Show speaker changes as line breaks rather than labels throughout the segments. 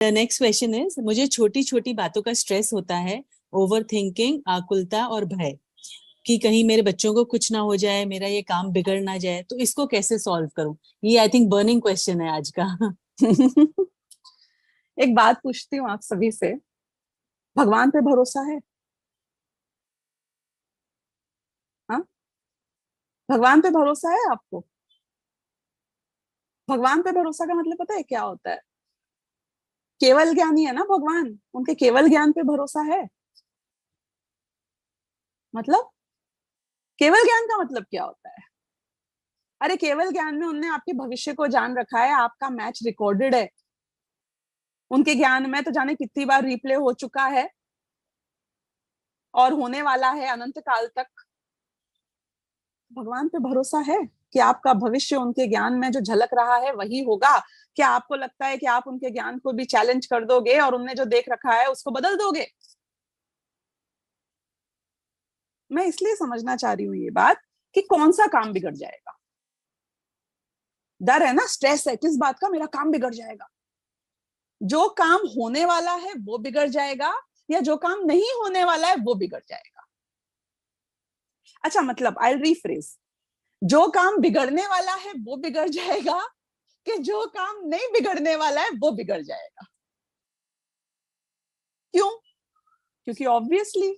Next question is, मुझे छोटी छोटी बातों का स्ट्रेस होता है, ओवर थिंकिंग, आकुलता और भय कि कहीं मेरे बच्चों को कुछ ना हो जाए, मेरा ये काम बिगड़ ना जाए, तो इसको कैसे सॉल्व करूं? ये आई थिंक बर्निंग क्वेश्चन है आज का।
एक बात पूछती हूँ आप सभी से, भगवान पे भरोसा है? हाँ, भगवान पे भरोसा है आपको? भगवान पे भरोसा का मतलब पता है क्या होता है? केवल ज्ञानी है ना भगवान, उनके केवल ज्ञान पे भरोसा है। मतलब केवल ज्ञान का मतलब क्या होता है? अरे केवल ज्ञान में उनने आपके भविष्य को जान रखा है, आपका मैच रिकॉर्डेड है। उनके ज्ञान में तो जाने कितनी बार रिप्ले हो चुका है और होने वाला है अनंत काल तक। भगवान पे भरोसा है कि आपका भविष्य उनके ज्ञान में जो झलक रहा है वही होगा? क्या आपको लगता है कि आप उनके ज्ञान को भी चैलेंज कर दोगे और उनने जो देख रखा है उसको बदल दोगे? मैं इसलिए समझना चाह रही हूँ ये बात कि कौन सा काम बिगड़ जाएगा। डर है ना, स्ट्रेस है, किस बात का? मेरा काम बिगड़ जाएगा। जो काम होने वाला है वो बिगड़ जाएगा या जो काम नहीं होने वाला है वो बिगड़ जाएगा? अच्छा, मतलब आई रीफ्रेज, जो काम बिगड़ने वाला है वो बिगड़ जाएगा कि जो काम नहीं बिगड़ने वाला है वो बिगड़ जाएगा? क्यों? क्योंकि ऑब्वियसली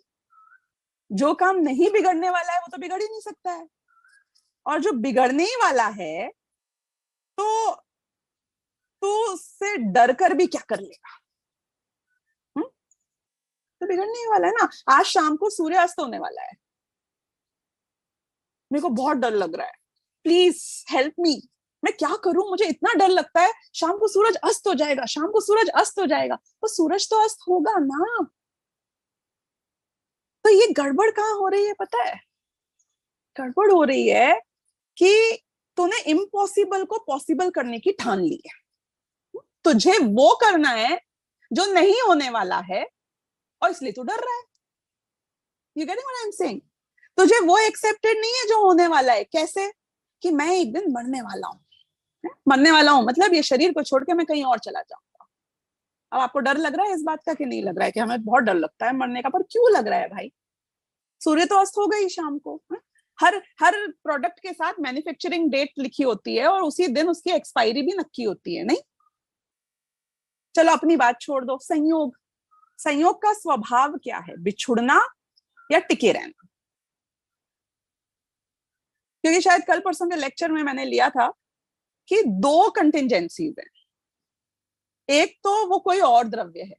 जो काम नहीं बिगड़ने वाला है वो तो बिगड़ ही नहीं सकता है, और जो बिगड़ने ही वाला है तो उससे डर कर भी क्या कर लेगा? हुँ? तो बिगड़ने ही वाला है ना। आज शाम को सूर्य अस्त होने वाला है, मेरे को बहुत डर लग रहा है, प्लीज हेल्प मी। मैं क्या करूं, मुझे इतना डर लगता है। शाम को सूरज अस्त हो जाएगा, शाम को सूरज अस्त हो जाएगा। तो सूरज तो अस्त होगा ना। तो ये गड़बड़ कहाँ हो रही है पता है? गड़बड़ हो रही है कि तूने इम्पॉसिबल को पॉसिबल करने की ठान ली है। तुझे वो करना है जो नहीं होने वाला है, और इसलिए तू डर रहा है। You getting what I am saying? तुझे वो एक्सेप्टेड नहीं है जो होने वाला है। कैसे? कि मैं एक दिन मरने वाला हूँ, मरने वाला हूँ मतलब ये शरीर को छोड़ के मैं कहीं और चला जाऊंगा। अब आपको डर लग रहा है इस बात का कि नहीं लग रहा है कि हमें बहुत डर लगता है मरने का? पर क्यों लग रहा है भाई? सूर्य तो अस्त हो गई शाम को। हर हर प्रोडक्ट के साथ मैन्युफैक्चरिंग डेट लिखी होती है और उसी दिन उसकी एक्सपायरी भी नक्की होती है, नहीं? चलो अपनी बात छोड़ दो, संयोग। संयोग का स्वभाव क्या है? बिछुड़ना या टिके रहना? क्योंकि शायद कल परसों के लेक्चर में मैंने लिया था कि दो कंटिजेंसीज है। एक तो वो कोई और द्रव्य है,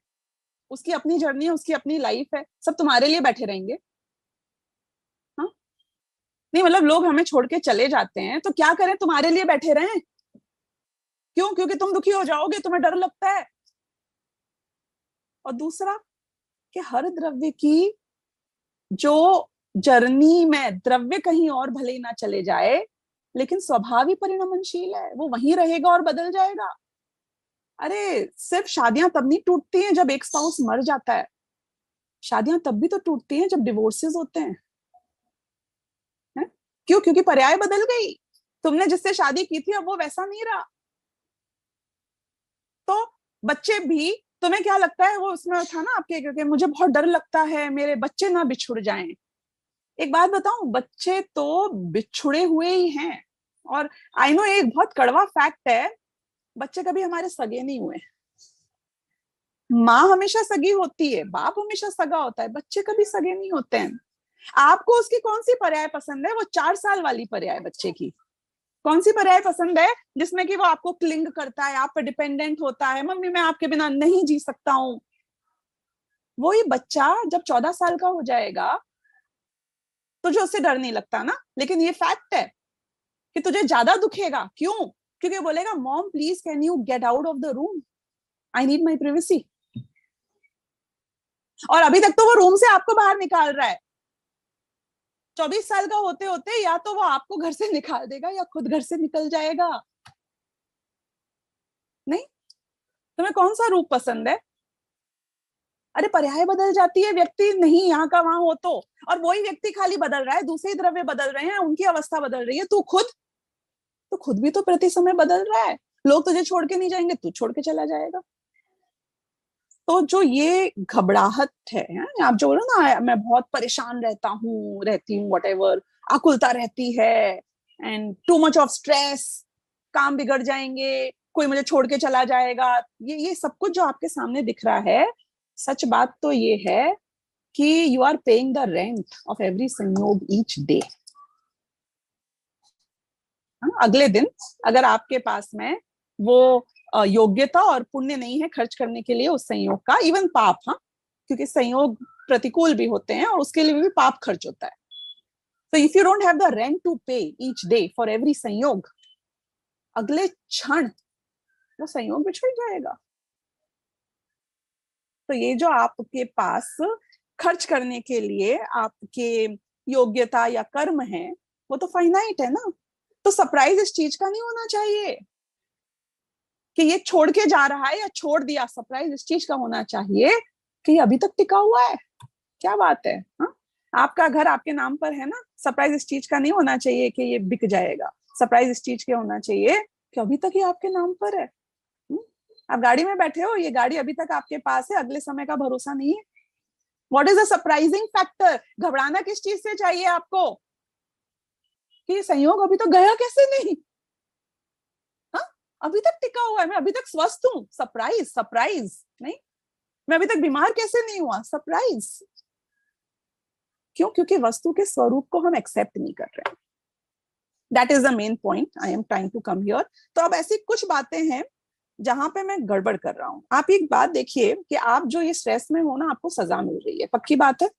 उसकी अपनी जर्नी है, उसकी अपनी लाइफ है, सब तुम्हारे लिए बैठे रहेंगे। हाँ, नहीं मतलब लोग हमें छोड़ के चले जाते हैं तो क्या करें, तुम्हारे लिए बैठे रहें? क्यों? क्योंकि तुम दुखी हो जाओगे, तुम्हें डर लगता है। और दूसरा कि हर द्रव्य की जो जर्नी में, द्रव्य कहीं और भले ही ना चले जाए लेकिन स्वभाव ही परिणमनशील है, वो वहीं रहेगा और बदल जाएगा। अरे सिर्फ शादियां तब नहीं टूटती हैं जब एक स्पाउस मर जाता है, शादियां तब भी तो टूटती हैं जब डिवोर्सेस होते हैं, है? क्यों? क्योंकि पर्याय बदल गई। तुमने जिससे शादी की थी अब वो वैसा नहीं रहा। तो बच्चे भी, तुम्हें क्या लगता है वो उसमें था ना आपके, क्योंकि मुझे बहुत डर लगता है मेरे बच्चे ना बिछुड़ जाएं। एक बात बताऊं, बच्चे तो बिछुड़े हुए ही हैं। और आई नो एक बहुत कड़वा फैक्ट है, बच्चे कभी हमारे सगे नहीं हुए। माँ हमेशा सगी होती है, बाप हमेशा सगा होता है, बच्चे कभी सगे नहीं होते हैं। आपको उसकी कौन सी पर्याय पसंद है? वो 4 साल वाली पर्याय बच्चे की कौन सी पर्याय पसंद है जिसमें कि वो आपको क्लिंग करता है, आप पे डिपेंडेंट होता है, मम्मी मैं आपके बिना नहीं जी सकता हूं। वही बच्चा जब 14 साल का हो जाएगा तुझे उससे डर नहीं लगता ना, लेकिन ये फैक्ट है कि तुझे ज्यादा दुखेगा। क्यों? क्योंकि बोलेगा mom please can you get out of the room, I need my privacy. और अभी तक तो वो रूम से आपको बाहर निकाल रहा है। 24 साल का होते होते या तो वो आपको घर से निकाल देगा या खुद घर से निकल जाएगा। नहीं? तुम्हें कौन सा रूप पसंद है? अरे पर्याय बदल जाती है, व्यक्ति नहीं यहाँ का वहां हो और वही व्यक्ति खाली बदल रहा है, दूसरे द्रव्य बदल रहे हैं, उनकी अवस्था बदल रही है। तू खुद भी तो प्रति समय बदल रहा है। लोग तुझे छोड़ के नहीं जाएंगे, तू छोड़ के चला जाएगा। तो जो ये घबराहट है, आप जो बोलो ना मैं बहुत परेशान रहती हूँ व्हाटएवर, आकुलता रहती है and too much of stress, काम बिगड़ जाएंगे, कोई मुझे छोड़ के चला जाएगा, ये सब कुछ जो आपके सामने दिख रहा है, सच बात तो ये है कि you are paying the rent of every संयोग ईच डे। अगले दिन अगर आपके पास में वो योग्यता और पुण्य नहीं है खर्च करने के लिए उस संयोग का, इवन पाप, हाँ, क्योंकि संयोग प्रतिकूल भी होते हैं और उसके लिए भी पाप खर्च होता है। तो if you don't have the rent to pay each day for every संयोग, अगले क्षण वो संयोग बिछड़ जाएगा। तो ये जो आपके पास खर्च करने के लिए आपके योग्यता या कर्म है, वो तो फाइनाइट है ना। तो सरप्राइज इस चीज का नहीं होना चाहिए कि ये छोड़ के जा रहा है या छोड़ दिया, सरप्राइज इस चीज का होना चाहिए कि ये अभी तक टिका हुआ है। क्या बात है, हा? आपका घर आपके नाम पर है ना, सरप्राइज इस चीज का नहीं होना चाहिए कि ये बिक जाएगा, सरप्राइज इस चीज का होना चाहिए कि अभी तक ये आपके नाम पर है। आप गाड़ी में बैठे हो, ये गाड़ी अभी तक आपके पास है, अगले समय का भरोसा नहीं है। What is the surprising factor? घबराना किस चीज से चाहिए आपको कि ये संयोग अभी तो गया कैसे नहीं, अभी तक टिका हुआ है, मैं अभी तक स्वस्थ हूं, सरप्राइज, सरप्राइज नहीं, मैं अभी तक बीमार कैसे नहीं हुआ, सरप्राइज। क्यों? क्योंकि वस्तु के स्वरूप को हम एक्सेप्ट नहीं कर रहे। That is the main point I am trying to come here. तो अब ऐसी कुछ बातें हैं जहां पे मैं गड़बड़ कर रहा हूं। आप एक बात देखिए कि आप जो ये स्ट्रेस में हो ना, आपको सजा मिल रही है, पक्की बात है।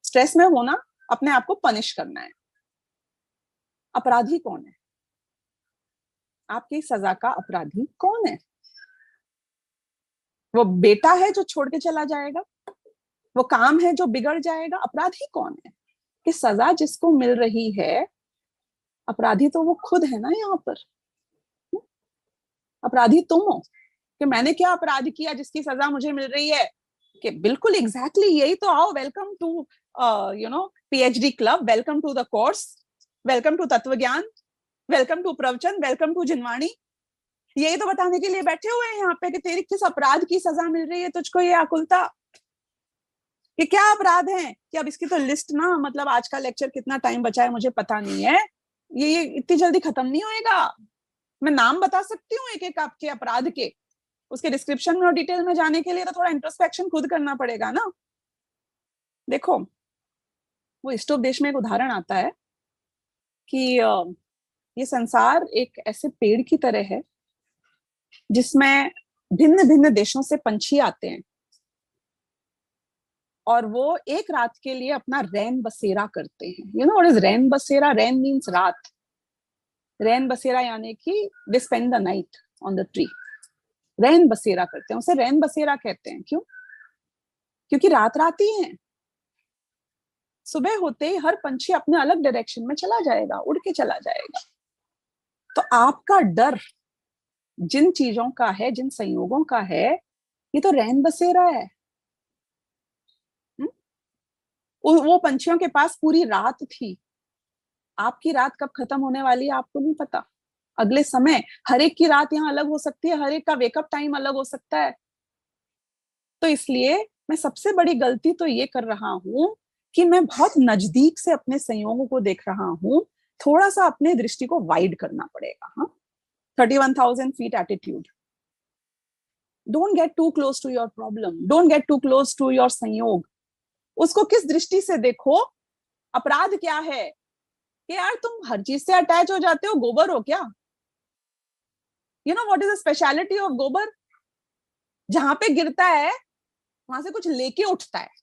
स्ट्रेस में होना, अपने आप को पनिश करना है। अपराधी कौन है? आपकी सजा का अपराधी कौन है? वो बेटा है जो छोड़ के चला जाएगा, वो काम है जो बिगड़ जाएगा, अपराधी कौन है? कि सजा जिसको मिल रही है, अपराधी तो वो खुद है ना यहाँ पर। अपराधी तुम हो कि मैंने क्या अपराध किया जिसकी सजा मुझे मिल रही है। कि बिल्कुल एग्जैक्टली यही तो आओ, welcome to PhD club, welcome to the course, welcome to तत्व ज्ञान, वेलकम टू प्रवचन, वेलकम टू जिनवाणी। यही तो बताने के लिए बैठे हुए हैं यहाँ पे कि तेरी किस अपराध की सजा मिल रही है तुझको, ये आकुलता। कि क्या अपराध है कि अब इसकी तो लिस्ट ना, मतलब आज का लेक्चर कितना टाइम बचा है मुझे पता नहीं है, ये इतनी जल्दी खत्म नहीं होएगा। मैं नाम बता सकती हूँ एक एक आपके अपराध के, उसके डिस्क्रिप्शन में और डिटेल में जाने के लिए तो थोड़ा इंट्रोस्पेक्शन खुद करना पड़ेगा ना। देखो, वो इष्टोपदेश में एक उदाहरण आता है कि ये संसार एक ऐसे पेड़ की तरह है जिसमें भिन्न भिन्न देशों से पंछी आते हैं और वो एक रात के लिए अपना रैन बसेरा करते हैं। यू नो व्हाट इज रैन बसेरा? रैन मीन्स रात, रैन बसेरा यानी कि they spend the night on the tree. रैन बसेरा करते हैं, उसे रैन बसेरा कहते हैं। क्यों? क्योंकि रात रात ही है, सुबह होते ही हर पंछी अपने अलग डायरेक्शन में चला जाएगा, उड़ के चला जाएगा। तो आपका डर जिन चीजों का है, जिन संयोगों का है, ये तो रैन बसेरा है। वो पंछियों के पास पूरी रात थी। आपकी रात कब खत्म होने वाली है आपको नहीं पता। अगले समय हर एक की रात यहाँ अलग हो सकती है, हर एक का वेकअप टाइम अलग हो सकता है। तो इसलिए मैं सबसे बड़ी गलती तो ये कर रहा हूं कि मैं बहुत नजदीक से अपने संयोगों को देख रहा हूं। थोड़ा सा अपने दृष्टि को वाइड करना पड़ेगा। हाँ, 31,000 feet attitude. Don't get too close to your problem, don't get too close to your संयोग। उसको किस दृष्टि से देखो। अपराध क्या है कि यार तुम हर चीज से अटैच हो जाते हो, गोबर हो क्या? You know what is the speciality of गोबर? जहां पे गिरता है वहां से कुछ लेके उठता है।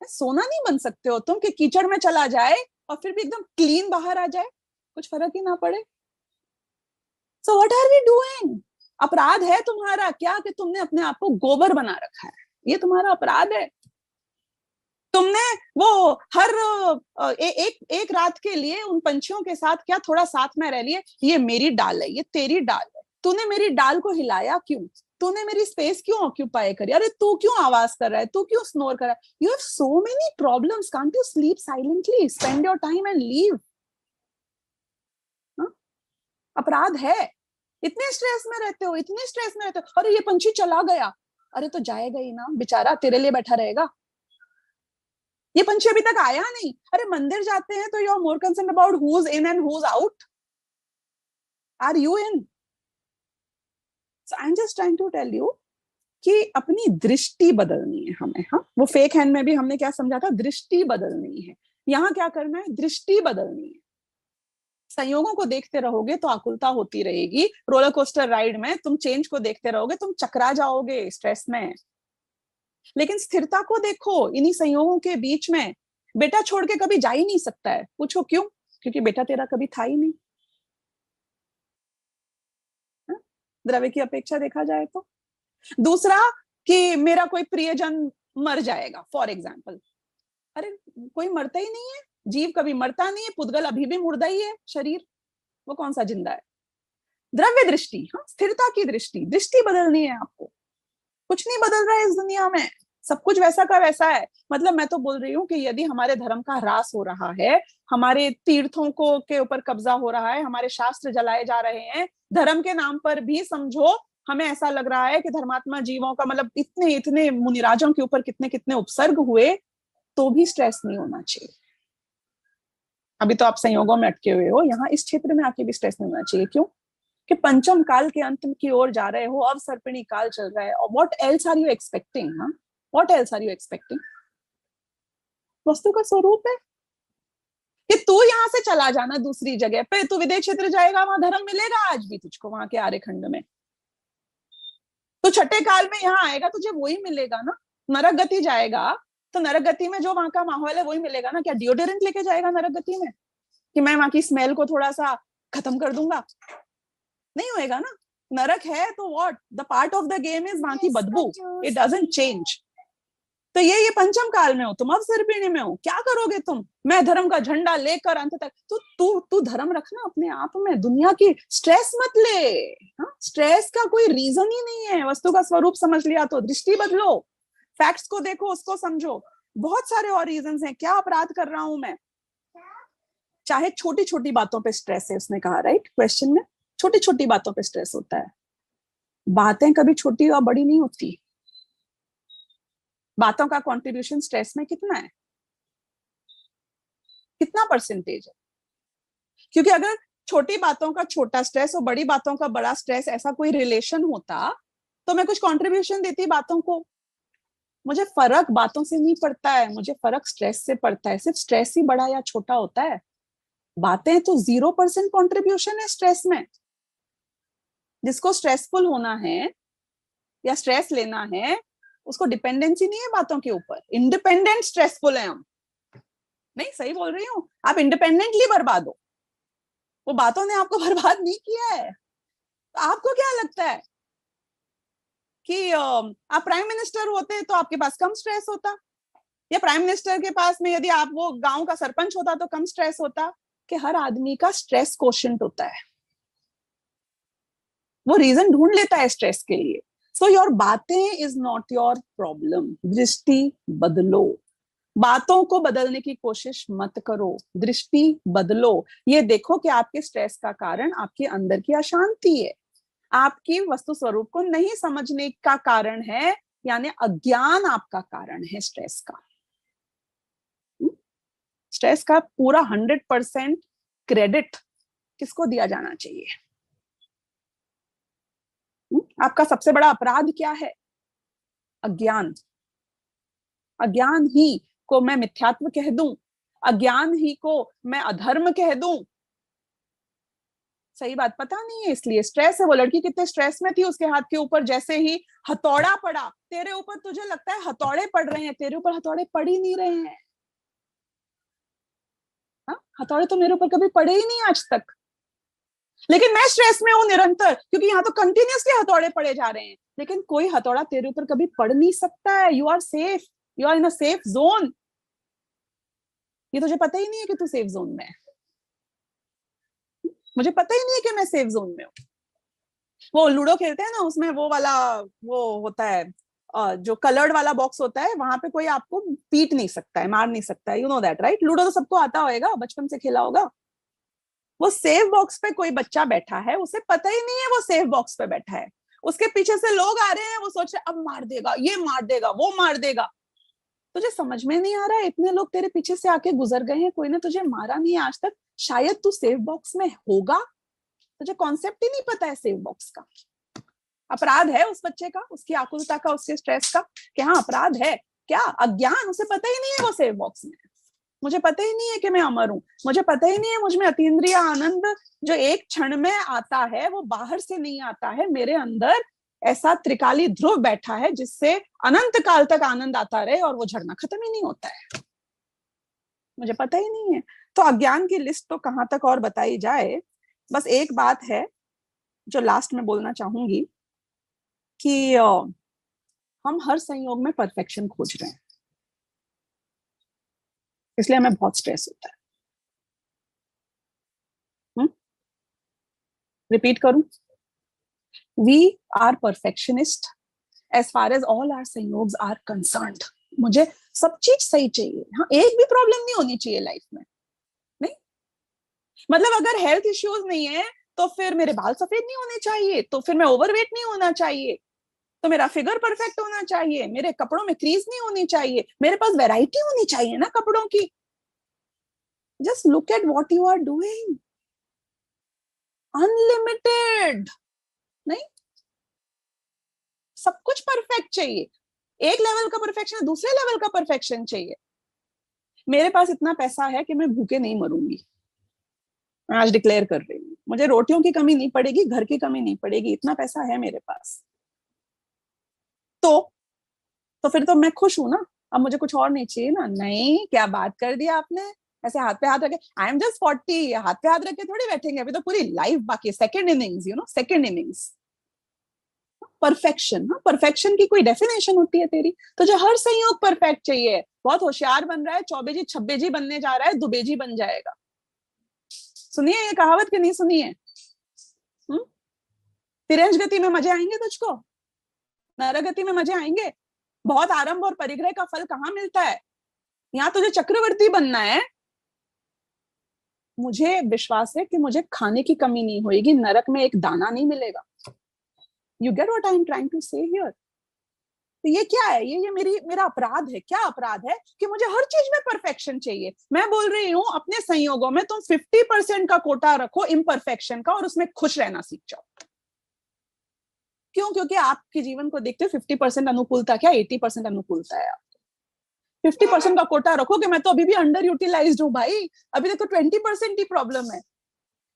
सोना नहीं बन सकते हो तुम कि कीचड़ में चला जाए और फिर भी एकदम क्लीन बाहर आ जाए, कुछ फर्क ही ना पड़े। So what are we doing? अपराध है तुम्हारा क्या कि तुमने अपने आप को गोबर बना रखा है? ये तुम्हारा अपराध है। तुमने वो हर एक रात के लिए उन पंछियों के साथ क्या थोड़ा साथ में रह लिए, ये मेरी डाल है, ये तेरी डाल है, तूने मेरी डाल को हिलाया क्यों? तूने मेरी स्पेस क्यों ऑक्यूपाई करी? अरे तू क्यों आवाज कर रहा है, तू क्यों स्नोर कर रहा है? You have so many problems, can't you sleep silently, spend your time and leave. अपराध है। इतने स्ट्रेस में रहते हो, इतने स्ट्रेस में रहते हो, अरे ये पंछी चला गया, अरे तो जाएगा ही ना बेचारा, तेरे लिए बैठा रहेगा। ये पंछी अभी तक आया नहीं। अरे मंदिर जाते हैं तो you are more concern about who is in and who is out. Are you in? So I am just trying to tell you कि अपनी दृष्टि बदलनी है हमें। हाँ, वो फेक हैंड में भी हमने क्या समझा था, दृष्टि बदलनी है। यहाँ क्या करना है, दृष्टि बदलनी है। संयोगों को देखते रहोगे तो आकुलता होती रहेगी। रोलर कोस्टर राइड में तुम चेंज को देखते रहोगे, तुम चकरा जाओगे स्ट्रेस में। लेकिन स्थिरता को देखो इन्हीं संयोगों के बीच में। बेटा छोड़ के कभी जा ही नहीं सकता है। पूछो क्यों? क्योंकि बेटा तेरा कभी था ही नहीं। हा? द्रव्य की अपेक्षा देखा जाए तो। दूसरा कि मेरा कोई प्रियजन मर जाएगा फॉर एग्जाम्पल। अरे कोई मरता ही नहीं है, जीव कभी मरता नहीं है, पुद्गल अभी भी मुर्दा ही है, शरीर वो कौन सा जिंदा है। द्रव्य दृष्टि, हाँ, स्थिरता की दृष्टि, दृष्टि बदलनी है आपको। कुछ नहीं बदल रहा है इस दुनिया में, सब कुछ वैसा का वैसा है। मतलब मैं तो बोल रही हूँ कि यदि हमारे धर्म का ह्रास हो रहा है, हमारे तीर्थों को के ऊपर कब्जा हो रहा है, हमारे शास्त्र जलाए जा रहे हैं, धर्म के नाम पर भी समझो हमें ऐसा लग रहा है कि धर्मात्मा जीवों का मतलब इतने इतने मुनिराजों के ऊपर कितने कितने उपसर्ग हुए, तो भी स्ट्रेस नहीं होना चाहिए। अभी तो आप संयोगों में अटके हुए हो, यहाँ इस क्षेत्र में आके भी स्ट्रेस नहीं होना चाहिए। क्यों? कि पंचम काल के अंत की ओर जा रहे हो, अब सर्पिणी काल चल रहा है। और what else are you expecting? हाँ, what else are you expecting? वस्तु का स्वरूप है कि तू यहाँ से चला जाना दूसरी जगह पे, तू विदेश क्षेत्र जाएगा, वहां धर्म मिलेगा आज भी तुझको, वहां के आर्यखंड में। तो छठे काल में यहाँ आएगा, तुझे वही मिलेगा ना। नरक गति जाएगा तो नरक गति में जो वहां का माहौल है वही मिलेगा ना। क्या डिओडोरेंट लेके जाएगा नरक गति में कि मैं वहां की स्मेल को थोड़ा सा खत्म कर दूंगा? नहीं होएगा ना। नरक है तो what, the part of the game is वहां की बदबू, इट डजंट चेंज। तो ये पंचम काल में हो तुम, अब सर्पिणी में हो, क्या करोगे तुम? मैं धर्म का झंडा लेकर अंत तक। तो तू धर्म रखना अपने आप में, दुनिया की स्ट्रेस मत ले। हाँ, स्ट्रेस का कोई रीजन ही नहीं है। वस्तु का स्वरूप समझ लिया तो दृष्टि बदलो, फैक्ट्स को देखो, उसको समझो। बहुत सारे और रीजंस हैं। क्या अपराध कर रहा हूं मैं? चाहे छोटी छोटी बातों पे स्ट्रेस है, उसने कहा राइट क्वेश्चन में, छोटी छोटी बातों पे स्ट्रेस होता है। बातें कभी छोटी और बड़ी नहीं होती। बातों का कंट्रीब्यूशन स्ट्रेस में कितना है, कितना परसेंटेज है? क्योंकि अगर छोटी बातों का छोटा स्ट्रेस और बड़ी बातों का बड़ा स्ट्रेस ऐसा कोई रिलेशन होता तो मैं कुछ कंट्रीब्यूशन देती बातों को। मुझे फर्क बातों से नहीं पड़ता है, मुझे फर्क स्ट्रेस से पड़ता है। सिर्फ स्ट्रेस ही बड़ा या छोटा होता है। बातें तो 0% कंट्रीब्यूशन है स्ट्रेस में। जिसको स्ट्रेसफुल होना है या स्ट्रेस लेना है, उसको डिपेंडेंसी नहीं है बातों के ऊपर। इंडिपेंडेंट स्ट्रेसफुल है हम। नहीं, सही बोल रही हूँ। आप इंडिपेंडेंटली बर्बाद हो, वो बातों ने आपको बर्बाद नहीं किया है। तो आपको क्या लगता है कि आप प्राइम मिनिस्टर होते तो आपके पास कम स्ट्रेस होता, या प्राइम मिनिस्टर के पास में यदि आप वो गांव का सरपंच होता तो कम स्ट्रेस होता? कि हर आदमी का स्ट्रेस कोशेंट होता है, वो रीजन ढूंढ लेता है स्ट्रेस के लिए। सो योर बातें इज नॉट योर प्रॉब्लम। दृष्टि बदलो, बातों को बदलने की कोशिश मत करो, दृष्टि बदलो। ये देखो कि आपके स्ट्रेस का कारण आपके अंदर की अशांति है, आपकी वस्तु स्वरूप को नहीं समझने का कारण है, यानी अज्ञान आपका कारण है स्ट्रेस का। स्ट्रेस का पूरा 100% क्रेडिट किसको दिया जाना चाहिए? आपका सबसे बड़ा अपराध क्या है? अज्ञान। अज्ञान ही को मैं मिथ्यात्व कह दूं, अज्ञान ही को मैं अधर्म कह दूं। सही बात पता नहीं है, इसलिए स्ट्रेस है। वो लड़की कितने स्ट्रेस में थी, उसके हाथ के ऊपर जैसे ही हथौड़ा पड़ा, तेरे ऊपर तुझे लगता है हथौड़े पड़ रहे हैं, तेरे ऊपर हथौड़े पड़ ही नहीं रहे हैं। हाँ, हथौड़े तो मेरे ऊपर कभी पड़े ही नहीं आज तक, लेकिन मैं स्ट्रेस में हूं निरंतर, क्योंकि यहाँ तो कंटिन्यूसली हथौड़े पड़े जा रहे हैं। लेकिन कोई हथौड़ा तेरे ऊपर कभी पड़ नहीं सकता है। You are safe, you are in a safe zone. ये तुझे पता ही नहीं है कि तू सेफ जोन में है। मुझे पता ही नहीं है कि मैं सेफ जोन में हूँ। वो लूडो खेलते हैं ना, उसमें वो वाला वो होता है, जो कलर्ड वाला बॉक्स होता है, वहां पे कोई आपको पीट नहीं सकता है, मार नहीं सकता है। You know that right? Ludo तो सबको आता होगा, बचपन से खेला होगा। वो सेफ बॉक्स पे कोई बच्चा बैठा है, उसे पता ही नहीं है वो सेफ बॉक्स पे बैठा है। उसके पीछे से लोग आ रहे हैं, वो सोच रहे अब मार देगा, ये मार देगा, वो मार देगा। तुझे समझ में नहीं आ रहा है, इतने लोग तेरे पीछे से आके गुजर गए हैं, कोई ने तुझे मारा नहीं है आज तक, शायद तू सेफ बॉक्स में होगा, तुझे कॉन्सेप्ट ही नहीं पता है सेफ बॉक्स का। अपराध है उस बच्चे का, उसकी आकुलता का, उसके स्ट्रेस का, कि हाँ अपराध है क्या? अज्ञान, उसे पता ही नहीं है वो सेफ बॉक्स में। मुझे पता ही नहीं है कि मैं अमर हूं, मुझे पता ही नहीं है मुझ में अतीन्द्रिय आनंद जो एक क्षण में आता है वो बाहर से नहीं आता है, मेरे अंदर ऐसा त्रिकाली ध्रुव बैठा है जिससे अनंत काल तक आनंद आता रहे और वो झड़ना खत्म ही नहीं होता है। मुझे पता ही नहीं है। तो अज्ञान की लिस्ट तो कहां तक और बताई जाए। बस एक बात है जो लास्ट में बोलना चाहूंगी कि हम हर संयोग में परफेक्शन खोज रहे हैं, इसलिए हमें बहुत स्ट्रेस होता है। रिपीट करूं, we are perfectionist as far as all are संयोग्स आर कंसर्न्ड। मुझे सब चीज सही चाहिए, हाँ एक भी प्रॉब्लम नहीं होनी चाहिए लाइफ में। नहीं मतलब अगर हेल्थ इश्यूज नहीं है तो फिर मेरे बाल सफेद नहीं होने चाहिए, तो फिर मैं ओवरवेट नहीं होना चाहिए, तो मेरा फिगर परफेक्ट होना चाहिए, मेरे कपड़ों में क्रीज नहीं होनी चाहिए, मेरे पास वैरायटी होनी चाहिए ना कपड़ों की। Just look at what you are doing, unlimited. नहीं, सब कुछ परफेक्ट चाहिए, एक लेवल का परफेक्शन, दूसरे लेवल का परफेक्शन चाहिए। मेरे पास इतना पैसा है कि मैं भूखे नहीं मरूंगी, मैं आज डिक्लेयर कर रही हूँ, मुझे रोटियों की कमी नहीं पड़ेगी, घर की कमी नहीं पड़ेगी, इतना पैसा है मेरे पास। तो फिर तो मैं खुश हूं ना, अब मुझे कुछ और नहीं चाहिए ना। नहीं, क्या बात कर दिया आपने, ऐसे हाथ पे हाथ रखे, आई एम जस्ट 40, हाथ पे हाथ रखे थोड़ी बैठेंगे, अभी तो पूरी लाइफ बाकी है, second innings, you know, second innings. Perfection, हाँ परफेक्शन की कोई डेफिनेशन होती है तेरी? तुझे हर संयोग परफेक्ट चाहिए, बहुत होशियार बन रहा है, चौबेजी छब्बेजी बनने जा रहा है, दुबेजी बन जाएगा। सुनिए ये कहावत कि नहीं सुनी है? तिरंज गति में मजे आएंगे तुझको, नरगति में मजे आएंगे। बहुत आरंभ और परिग्रह का फल कहाँ मिलता है? यहाँ तुझे चक्रवर्ती बनना है। मुझे विश्वास है कि मुझे खाने की कमी नहीं होगी, नरक में एक दाना नहीं मिलेगा। You get what I am trying to say here? तो ये क्या है? ये मेरा अपराध है। क्या अपराध है? कि मुझे हर चीज में परफेक्शन चाहिए। मैं बोल रही हूँ अपने संयोगों में तुम 50% का कोटा रखो इम्परफेक्शन का, और उसमें खुश रहना सीख जाओ। क्यों? क्योंकि आपके जीवन को देखते 50% अनुकूलता क्या, 80% अनुकूलता है। 50% का कोटा रखो कि मैं तो अभी भी अंडर यूटिलाइज्ड हूँ भाई, अभी तक तो 20% ही प्रॉब्लम है,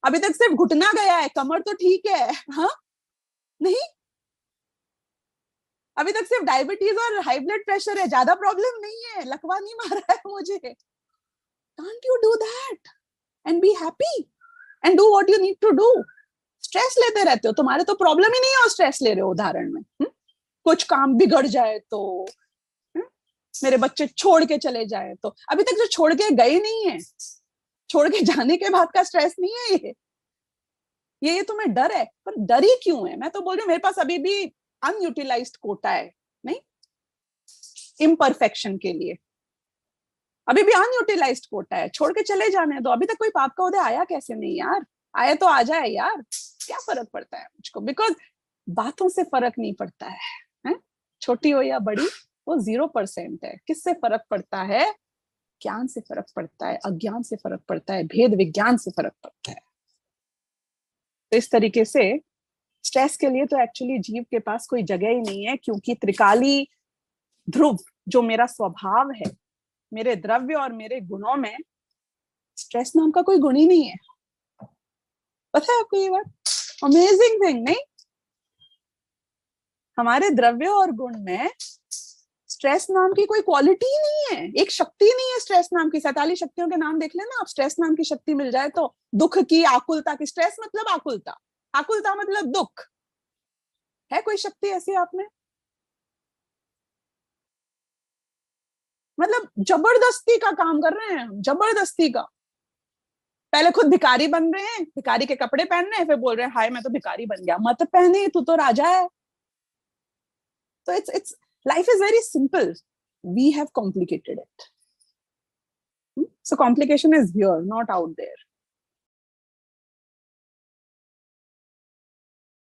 अभी तक सिर्फ घुटना गया है, कमर तो ठीक है। हाँ नहीं, अभी तक सिर्फ डायबिटीज और हाई ब्लड प्रेशर है, ज्यादा प्रॉब्लम नहीं है, लकवा नहीं मारा है मुझे। Can't you do that and be happy and do what you need to do? Stress लेते रहते हो, तुम्हारे तो प्रॉब्लम ही नहीं है और स्ट्रेस ले रहे हो। उदाहरण में कुछ काम बिगड़ जाए तो, मेरे बच्चे छोड़ के चले जाए तो, अभी तक जो छोड़ के गए नहीं है, छोड़ के जाने के बाद का स्ट्रेस नहीं है ये तुम्हें डर है। पर डर ही क्यों है? मैं तो बोल रही हूँ मेरे पास अभी भी अनयूटिलाइज्ड कोटा है, नहीं इम्परफेक्शन के लिए अभी भी अनयूटिलाइज्ड कोटा है, छोड़ के चले जाने दो। अभी तक कोई पाप का उदय आया कैसे नहीं यार? आए तो आ जाए यार, क्या फर्क पड़ता है मुझको? बिकॉज बातों से फर्क नहीं पड़ता है? छोटी हो या बड़ी, वो 0% है। किससे फर्क पड़ता है? ज्ञान से फर्क पड़ता है, अज्ञान से फर्क पड़ता है, भेद विज्ञान से फर्क पड़ता है। तो इस तरीके से स्ट्रेस के लिए तो एक्चुअली जीव के पास कोई जगह ही नहीं है, क्योंकि त्रिकाली ध्रुव जो मेरा स्वभाव है, मेरे द्रव्य और मेरे गुणों में स्ट्रेस नाम का कोई गुण ही नहीं है। पता है आपको ये बात? अमेजिंग थिंग, नहीं? हमारे द्रव्य और गुण में स्ट्रेस नाम की कोई क्वालिटी ही नहीं है, एक शक्ति नहीं है स्ट्रेस नाम की। 47 शक्तियों के नाम देख लेना आप, स्ट्रेस नाम की शक्ति मिल जाए तो। दुख की, आकुलता की, स्ट्रेस मतलब आकुलता, आकुलता मतलब दुख। है कोई शक्ति ऐसी आप में? मतलब जबरदस्ती का काम कर रहे हैं हम, जबरदस्ती का। पहले खुद भिखारी बन रहे हैं, भिखारी के कपड़े पहन रहे हैं, फिर बोल रहे हैं हाय मैं तो भिखारी बन गया। मत पहने, तू तो राजा है। तो it's life is very simple, we have complicated it. So complication is here, not out there.